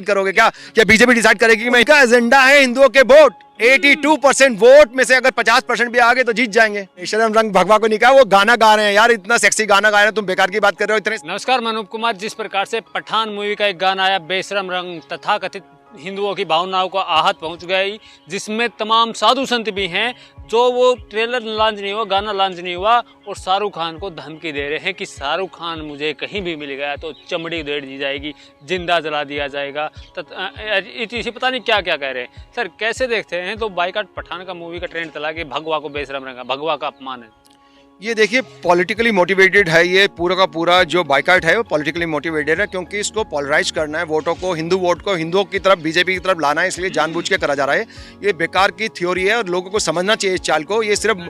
करोगे क्या BJP decide करेगी कि मैं इसका एजेंडा है हिंदुओं के वोट 82% वोट में से अगर 50% भी आ गए तो जीत जाएंगे। बेशरम रंग भगवा को नहीं कहा, वो गाना गा रहे हैं यार, इतना सेक्सी गाना गा रहे हैं, तुम बेकार की बात कर रहे हो इतने। नमस्कार, मैं अनूप कुमार। जिस प्रकार से पठान मूवी का एक गाना आया बेशरम रंग तथाकथित हिंदुओं की भावनाओं को आहत पहुंच गई, जिसमें तमाम साधु संत भी हैं, जो वो ट्रेलर लॉन्च नहीं हुआ, गाना लॉन्च नहीं हुआ और शाहरुख खान को धमकी दे रहे हैं कि शाहरुख खान मुझे कहीं भी मिल गया तो चमड़ी उधेड़ दी जाएगी, जिंदा जला दिया जाएगा। इसी पता नहीं क्या क्या कह रहे हैं। सर कैसे देखते हैं? तो बाइकाट पठान का मूवी का ट्रेंड चला कि भगवा को बेशरम रंगा, भगवा का अपमान है। ये देखिए पॉलिटिकली मोटिवेटेड है, ये पूरा का पूरा जो बाइकाट है वो पॉलिटिकली मोटिवेटेड है, क्योंकि इसको पोलराइज करना है, वोटों को, हिंदू वोट को हिंदुओं की तरफ, बीजेपी की तरफ लाना है, इसलिए जानबूझ के करा जा रहा है। ये बेकार की थ्योरी है और लोगों को समझना चाहिए इस चाल को। ये सिर्फ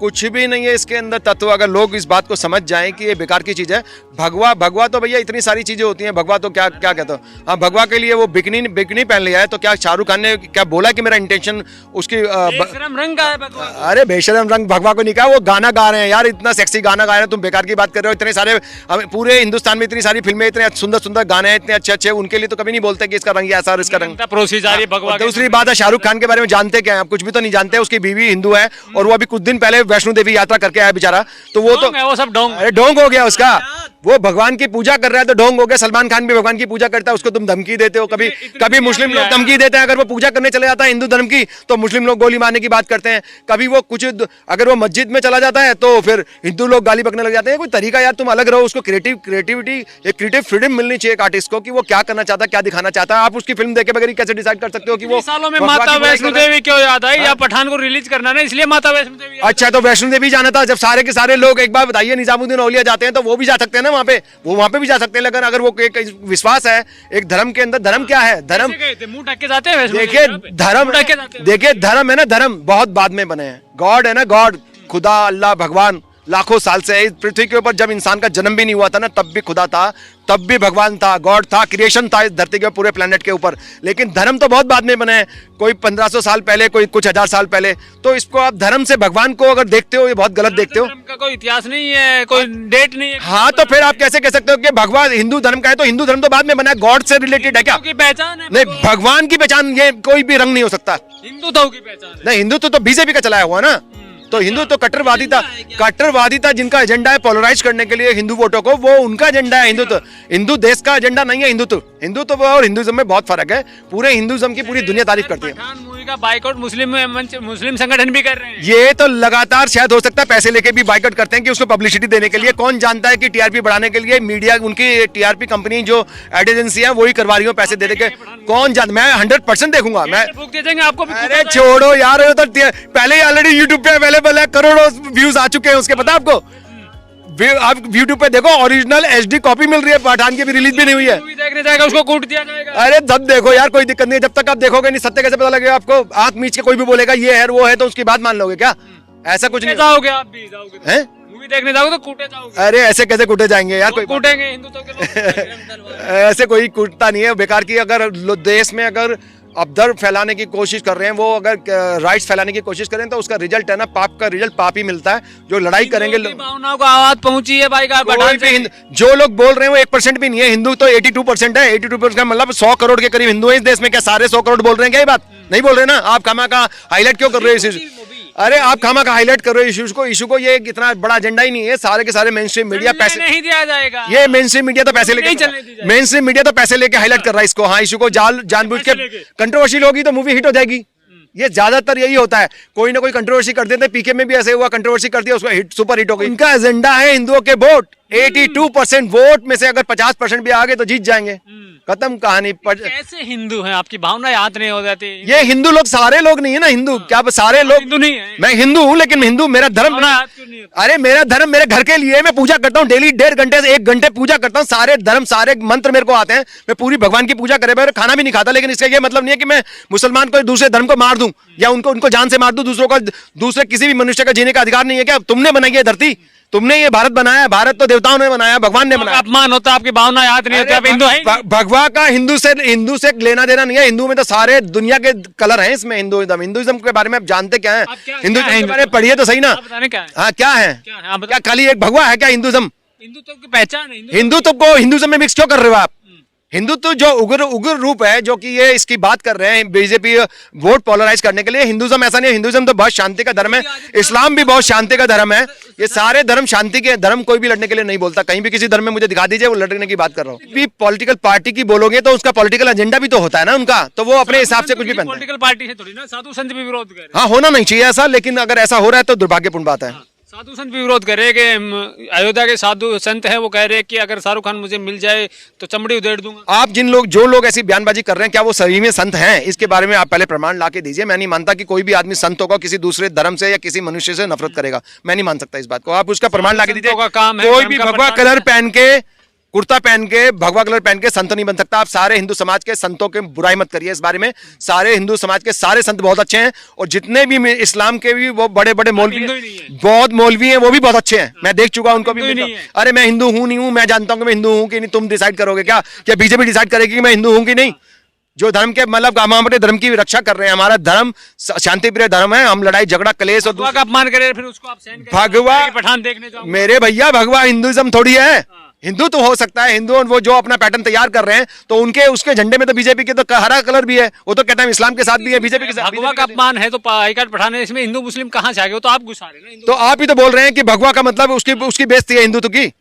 कुछ भी नहीं है इसके अंदर तत्व। अगर लोग इस बात को समझ जाएं कि ये बेकार की चीज़ है। भगवा तो भैया इतनी सारी चीज़ें होती हैं। भगवा तो क्या क्या कहते हो, हाँ भगवा के लिए वो बिकनी पहन लिया है, तो क्या शाहरुख खान ने क्या बोला कि मेरा इंटेंशन उसकी बेशरम रंग का है भगवा? अरे बेशरम रंग भगवा को नहीं कहा, वो गाना गा रहे हैं यार, इतना सेक्सी गाना गा रहे हैं, तुम बेकार की बात कर रहे हो। इतने सारे पूरे हिंदुस्तान में इतनी सारी फिल्में, इतने सुंदर सुंदर गाने हैं, इतने अच्छे अच्छे, उनके लिए तो कभी नहीं बोलते कि इसका रंग ऐसा और इसका रंग। दूसरी बात है, शाहरुख खान के बारे में जानते क्या है आप? कुछ भी तो नहीं जानते। उसकी बीवी हिंदू है और वो अभी कुछ दिन पहले वैष्णो देवी यात्रा करके आया बेचारा, तो वो तो वो सब ढोंग। अरे ढोंग हो गया उसका, वो भगवान की पूजा कर रहा है तो ढोंग हो गया। सलमान खान भी भगवान की पूजा करता है, उसको तुम धमकी देते हो। कभी मुस्लिम लोग धमकी देते हैं, अगर वो पूजा करने चले जाता है हिंदू धर्म की तो मुस्लिम लोग गोली मारने की बात करते हैं। कभी वो कुछ अगर वो मस्जिद में चला जाता है तो फिर हिंदू लोग गाली बकने लग जाते हैं। कोई तरीका यार, तुम अलग रहो। उसको क्रिएटिविटी, एक क्रिएटिव फ्रीडम मिलनी चाहिए एक आर्टिस्ट को कि वो क्या करना चाहता है, क्या दिखाना चाहता है। आप उसकी फिल्म देखे बगैर कैसे डिसाइड कर सकते हो कि वो सालों में माता वैष्णो देवी क्यों याद आई? या पठान को रिलीज करना ना, इसलिए माता वैष्णो देवी। अच्छा, तो वैष्णो देवी जाना था। जब सारे के सारे लोग, एक बार बताइए, निजामुद्दीन औलिया जाते हैं तो वो भी जा सकते हैं ना वहाँ पे, वो वहाँ पे भी जा सकते हैं। लेकिन अगर वो एक विश्वास है एक धर्म के अंदर, धर्म क्या है? धर्म मुंह ढक के जाते हैं। देखिए धर्म है ना, धर्म बहुत बाद में बने हैं। गॉड है ना, गॉड, खुदा, अल्लाह, भगवान लाखों साल से इस पृथ्वी के ऊपर जब इंसान का जन्म भी नहीं हुआ था ना, तब भी खुदा था, तब भी भगवान था, गॉड था, क्रिएशन था इस धरती के पूरे प्लेनेट के ऊपर। लेकिन धर्म तो बहुत बाद में बने हैं, कोई 1500 साल पहले, कोई कुछ हजार साल पहले। तो इसको आप धर्म से भगवान को अगर देखते हो, ये बहुत गलत देखते हो। धर्म का कोई इतिहास नहीं है, कोई डेट नहीं है। हाँ, तो फिर आप कैसे कह सकते हो कि भगवान हिंदू धर्म का है? तो हिंदू धर्म तो बाद में बना है, गॉड से रिलेटेड है क्या? पहचान है नहीं, भगवान की पहचान ये कोई भी रंग नहीं हो सकता। हिंदुत्व की पहचान नहीं, हिंदुत्व तो बीजेपी का चलाया हुआ ना। तो हिंदू तो कट्टरवादी था जिनका एजेंडा है पोलराइज करने के लिए हिंदू वोटों को, वो उनका एजेंडा है हिंदुत्व। हिंदू देश का एजेंडा नहीं है हिंदुत्व और हिंदुइज्म में बहुत फर्क है। पूरे हिंदुइज्म की पूरी दुनिया तारीफ करती है। पठान मूवी का बाइकआउट मुस्लिम संगठन भी कर रहे हैं। ये तो लगातार शायद हो सकता है पैसे लेके भी बाइकआउट करते हैं कि उसको पब्लिसिटी देने के लिए। कौन जानता है कि टीआरपी बढ़ाने के लिए मीडिया, उनकी टीआरपी कंपनी जो एड एजेंसी है वही करवा रही हो पैसे दे के। कौन जानता? मैं 100% देखूंगा। मैं आपको। अरे छोड़ो यार, तो पहले ही ऑलरेडी यूट्यूब पे अवेलेबल है, करोड़ों व्यूज आ चुके हैं उसके, पता आपको? आप यूट्यूब पे देखो, ओरिजिनल एचडी कॉपी मिल रही है, पठान की भी रिलीज भी नहीं हुई है। देखने जाएगा उसको कूट दिया जाएगा। अरे जब देखो यार, कोई दिक्कत नहीं है। जब तक आप देखोगे नहीं, सत्य कैसे पता लगेगा आपको? आंख मीच के कोई भी बोलेगा ये है वो है तो उसकी बात मान लोगे क्या? ऐसा कुछ नहीं। जाओगे आप भी, जाओगे हैं? मूवी देखने जाओगे तो कूटे जाओगे। अरे ऐसे कैसे कूटे जाएंगे यार? कोई कूटेंगे हिंदुत्व के लोग। ऐसे कोई कूटता नहीं है बेकार की। अगर देश में अगर अपदर फैलाने की कोशिश कर रहे हैं, वो अगर राइट्स फैलाने की कोशिश करें तो उसका रिजल्ट है ना, पाप का रिजल्ट पाप ही मिलता है। जो लड़ाई करेंगे, भावनाओं को आवाज पहुंची है भाई का। जो लोग बोल रहे हैं वो 1% भी नहीं है। हिंदू तो 82% है। 82% मतलब 100 करोड़ के करीब हिंदू है इस देश में। क्या सारे 100 करोड़ बोल रहे हैं क्या? ये बात नहीं बोल रहे ना। आप खामा का हाईलाइट क्यों कर रहे हो इस? अरे आप खामा का हाईलाइट कर रहे हो इशू को। ये इतना बड़ा एजेंडा ही नहीं है। सारे के सारे मेन स्ट्रीम मीडिया पैसे नहीं दिया जाएगा। ये मेन स्ट्रीम मीडिया तो पैसे लेके हाईलाइट कर रहा है इसको। हाँ, इशू को जानबूझ के कंट्रोवर्शियल होगी तो मूवी हिट हो जाएगी। ये ज्यादातर यही होता है, कोई ना कोई कंट्रोवर्सी कर देते हैं। पीके में भी ऐसे हुआ, कंट्रोवर्सी कर दिया, उसको सुपर हिट हो गई। इनका एजेंडा है हिंदुओं के वोट 82% वोट में से अगर 50% भी आ गए तो जीत जाएंगे। खत्म कहानी। कैसे हिंदू हैं? आपकी भावना याद नहीं हो जाती? ये हिंदू लोग सारे लोग नहीं है ना हिंदू। क्या सारे लोग हिंदू नहीं है? मैं हिंदू हूँ, लेकिन हिंदू मेरा धर्म। अरे मेरा धर्म मेरे घर के लिए, मैं पूजा करता हूँ डेली 1.5 घंटे से 1 घंटे पूजा करता हूँ। सारे धर्म, सारे मंत्र मेरे को आते हैं। मैं पूरी भगवान की पूजा करे बगैर खाना भी नहीं खाता। लेकिन इसका ये मतलब नहीं है कि मैं मुसलमान को दूसरे धर्म को मार दूं या उनको जान से मार दूं। दूसरे किसी भी मनुष्य का जीने का अधिकार नहीं है क्या? तुमने बनाई है धरती, तुमने ये भारत बनाया। भारत तो देवताओं ने बनाया, भगवान ने बनाया। अपमान होता, आपकी भावना याद नहीं होती। आप हिंदू हैं? भगवा का हिंदू से लेना देना नहीं है। हिंदू में तो सारे दुनिया के कलर हैं इसमें। हिंदुइज्म के बारे में आप जानते क्या है? हिंदुइज्म के बारे में पढ़िए तो सही ना। हाँ, क्या है? क्या खाली एक भगवा है क्या हिंदुइज्म? हिंदुत्व की पहचान है। हिंदुत्व को हिंदुइज्म में मिक्स क्यों कर रहे हो आप? हिंदुत्व जो उग्र रूप है, जो कि ये इसकी बात कर रहे हैं बीजेपी वोट पोलराइज करने के लिए। हिंदुज्म ऐसा नहीं है, हिंदुज्म तो बहुत शांति का धर्म है, इस्लाम भी बहुत शांति का धर्म है। ये सारे धर्म शांति के धर्म, कोई भी लड़ने के लिए नहीं बोलता। कहीं भी किसी धर्म में मुझे दिखा दीजिए वो लड़ने की बात कर रहा हूँ। भी पॉलिटिकल पार्टी की बोलोगे तो उसका पॉलिटिकल एजेंडा भी तो होता है ना उनका, तो वो अपने हिसाब से कुछ भी पहनते हैं। पॉलिटिकल पार्टी है थोड़ी ना, साधु संत भी विरोध कर रहे हैं। हाँ, होना नहीं चाहिए ऐसा, लेकिन अगर ऐसा हो रहा है तो दुर्भाग्यपूर्ण बात है। साधु संत भी विरोध कर रहे हैं कि अयोध्या के साधु संत हैं, वो कह रहे हैं कि अगर शाहरुख खान मुझे मिल जाए तो चमड़ी उधेड़ दूंगा। आप जो लोग ऐसी बयानबाजी कर रहे हैं, क्या वो सही में संत हैं? इसके बारे में आप पहले प्रमाण ला के दीजिए। मैं नहीं मानता कि कोई भी आदमी संत होगा किसी दूसरे धर्म से या किसी मनुष्य से नफरत करेगा। मैं नहीं मान सकता इस बात को। आप उसका प्रमाण ला के दीजिए। कोई भी भगवा कलर पहन के, कुर्ता पहन के, भगवा कलर पहन के संत नहीं बन सकता। आप सारे हिंदू समाज के संतों के बुराई मत करिए इस बारे में। सारे हिंदू समाज के सारे संत बहुत अच्छे हैं, और जितने भी इस्लाम के भी वो बड़े बड़े मौलवी, बहुत मौलवी हैं, वो भी बहुत अच्छे हैं। मैं देख चुका उनको भी। अरे मैं हिंदू हूं नहीं हूं, मैं जानता हूं कि मैं हिंदू हूं कि नहीं। तुम डिसाइड करोगे क्या बीजेपी डिसाइड करेगी कि मैं हिंदू हूं कि नहीं? जो धर्म के मतलब हम अपने धर्म की रक्षा कर रहे हैं। हमारा धर्म शांति प्रिय धर्म है। हम लड़ाई झगड़ा कलेश और का अपमान करें फिर उसको आप सहन करें। भगवा पठान देखने जाओ मेरे भैया, भगवा हिंदुइज्म थोड़ी है। हिंदू तो हो सकता है, हिंदू वो जो अपना पैटर्न तैयार कर रहे हैं, तो उनके उसके झंडे में तो बीजेपी के तो हरा कलर भी है। वो तो कहता है इस्लाम के साथ भी है, बीजेपी के साथ। भगवा का अपमान है तो हाईकाट पठान है, इसमें हिंदू मुस्लिम कहां से आ गए? तो आप घुसा रहे हैं ना। तो आप ही तो बोल रहे हैं कि भगवा का मतलब उसकी बेइज्जती है हिंदुत्व की।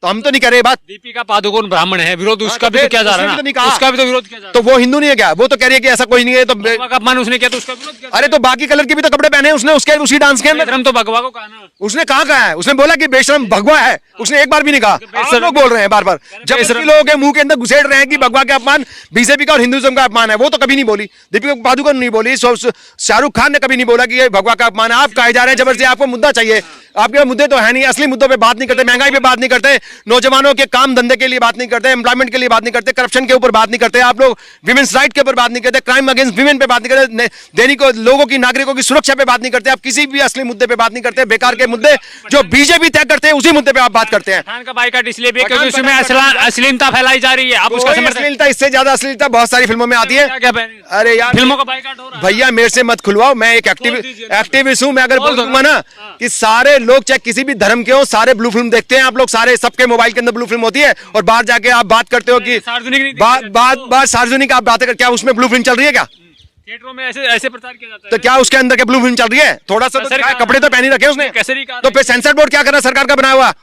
तो हम तो नहीं कह रहे बात। दीपिका पादुकोण ब्राह्मण है, विरोध उसका भी तो किया जा रहा है ना, उसका भी तो विरोध किया जा रहा है। तो वो हिंदू नहीं है क्या? वो तो कह रही है कि ऐसा कोई नहीं है। तो भगवा का अपमान उसने किया तो उसका विरोध किया। अरे तो बाकी कलर के भी तो कपड़े पहने हैं उसने, उसके उसी डांस के अंदर। धर्म तो भगवा को कहा ना, उसने कहा है, उसने बोला कि बेशरम भगवा है, उसने एक बार भी नहीं कहा। आप लोग बोल रहे हैं बार बार, जब लोगों के मुंह के अंदर घुसेड़ रहे हैं कि भगवा का अपमान बीजेपी का और हिंदुइज्म का अपमान है। वो तो कभी नहीं बोली, दीपिका पादुकोण नहीं बोली, शाहरुख खान ने कभी नहीं बोला कि ये भगवा का अपमान है। आप कहे जा रहे हैं जबरदस्ती। आपको मुद्दा चाहिए, आपके मुद्दे तो है नहीं। असली मुद्दों पे बात नहीं करते, महंगाई पे बात नहीं करते, नौजवानों के काम धंधे के लिए बात नहीं करते, एम्प्लॉयमेंट के लिए बात नहीं करते, करप्शन के ऊपर बात नहीं करते। आप लोग विमेंस राइट के ऊपर बात नहीं करते, क्राइम अगेंस्ट विमेन पे बात नहीं करते, दैनिक लोगों की, नागरिकों की सुरक्षा पे बात नहीं करते। आप किसी भी असली मुद्दे पे बात नहीं करते। बेकार के मुद्दे जो बीजेपी तय करते हैं उसी मुद्दे पे आप बात करते हैं। पठान का बाइकाट इसलिए भी क्योंकि उसमें अश्लीलता फैलाई जा रही है। आप उसका अश्लीलता, इससे ज्यादा अश्लीलता बहुत सारी फिल्मों में आती है। अरे यार, फिल्मों का बाइकाट हो रहा है भैया, मेरे से मत खुलवाओ। मैं एक एक्टिविस्ट हूं। मैं अगर बोल दूंगा ना कि सारे लोग चाहे किसी भी धर्म के हो, सारे ब्लू फिल्म देखते हैं। आप लोग सारे, सबके मोबाइल के अंदर ब्लू फिल्म होती है, और बाहर जाके आप बात करते हो कि बात सार्वजनिक आप बातें कर, क्या उसमें ब्लू फिल्म चल रही है? क्या थिएटरों में ऐसे प्रचार किया जाता है? तो क्या उसके अंदर के ब्लू फिल्म चल रही है? थोड़ा सा तो कपड़े तो पहन ही रखे उसने। तो फिर सेंसर बोर्ड क्या कर रहा है? सरकार का बनाया हुआ।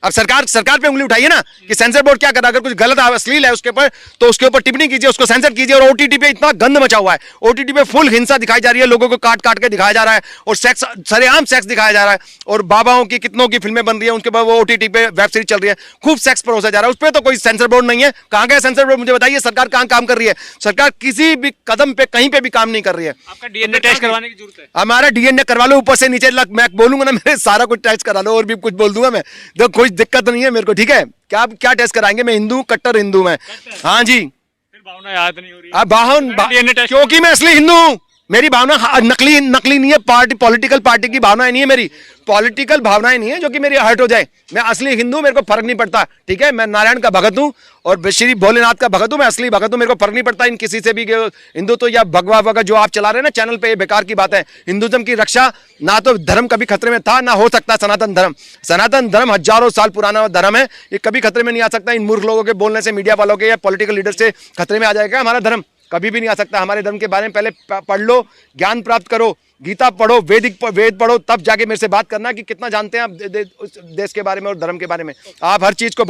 अब सरकार पे उंगली उठाइए ना कि सेंसर बोर्ड क्या कर रहा है। अगर कुछ गलत अश्लील है उसके ऊपर, तो उसके ऊपर टिप्पणी कीजिए, उसको सेंसर कीजिए। और ओटीटी पे इतना गंद मचा हुआ है, ओटीटी पे फुल हिंसा दिखाई जा रही है, लोगों को काट काट के दिखाया जा रहा है, और सेक्स, सरेआम सेक्स दिखाया जा रहा है। और बाबाओं की कितनों की फिल्में बन रही है, उनके बाद वो ओटीटी पे वेब सीरीज चल रही है, खूब सेक्स परोसा जा रहा है। उस पर तो कोई सेंसर बोर्ड नहीं है। कहां गया सेंसर बोर्ड? मुझे बताइए, सरकार कहां काम कर रही है? सरकार किसी भी कदम पे, कहीं पे भी काम नहीं कर रही है। आपका डीएनए टेस्ट करवाने की जरूरत है। हमारा डीएनए करवा लो, ऊपर से नीचे लग। मैं बोलूंगा ना, मेरे सारा कुछ टेस्ट करा लो, और भी कुछ बोल दूंगा मैं, तो कोई दिक्कत नहीं है मेरे को। ठीक है, क्या टेस्ट कराएंगे? मैं हिंदू, कट्टर हिंदू मैं। हाँ जी, फिर भावना याद नहीं हो रही। अब क्योंकि मैं असली हिंदू हूं। मेरी भावना नकली नहीं है। पॉलिटिकल पार्टी की भावनाएं नहीं है मेरी, पॉलिटिकल भावनाएं नहीं है जो कि मेरी हर्ट हो जाए। मैं असली हिंदू, मेरे को फर्क नहीं पड़ता। ठीक है, मैं नारायण का भगत हूं और श्री भोलेनाथ का भगत हूं। मैं असली भगत हूं, मेरे को फर्क नहीं पड़ता इन किसी से भी। हिंदू तो या भगवा भगत जो आप चला रहे हैं ना चैनल पे, ये बेकार की बात है। हिंदुज्म की रक्षा, ना तो धर्म कभी खतरे में था, ना हो सकता। सनातन धर्म हजारों साल पुराना धर्म है, ये कभी खतरे में नहीं आ सकता। इन मूर्ख लोगों के बोलने से, मीडिया वालों के या पॉलिटिकल लीडर से खतरे में आ जाएगा हमारा धर्म? कभी भी नहीं आ सकता। हमारे धर्म के बारे में पहले पढ़ लो, ज्ञान प्राप्त करो, गीता पढ़ो, वेद पढ़ो, तब जाके मेरे से बात करना कि कितना जानते हैं आप देश के बारे में और धर्म के बारे में। आप हर चीज को